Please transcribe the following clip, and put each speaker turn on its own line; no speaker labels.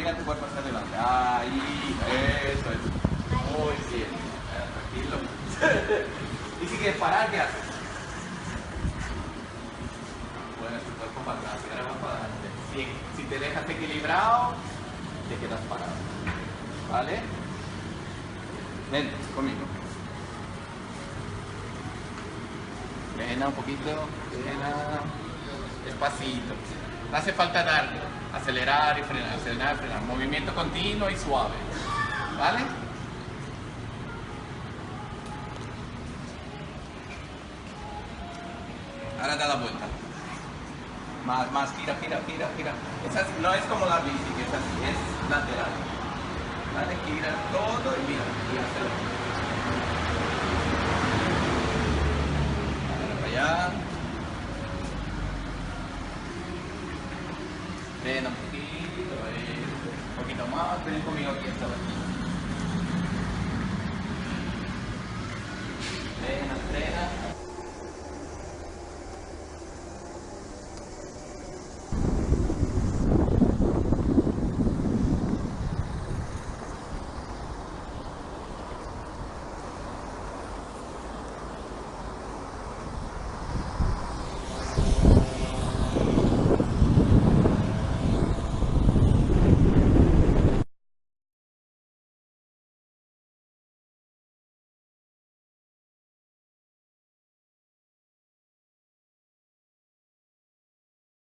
inclina tu cuerpo hacia adelante. Ahí, eso es. Muy bien. Tranquilo. Y si quieres parar, ¿qué haces? Bueno, tu cuerpo para atrás, y ahora más para adelante. Bien, si te dejas equilibrado, te quedas parado. ¿Vale? Ven, conmigo. Frena un poquito, frena. Despacito. No hace falta dar, acelerar y frenar, acelerar y frenar. Movimiento continuo y suave. ¿Vale? Ahora da la vuelta. Más, gira. Esa no es como la bici, que es así, es lateral. ¿Vale? Gira todo y mira, gíraselo. Ahora para allá. Frena un poquito más, ven conmigo aquí esta vez.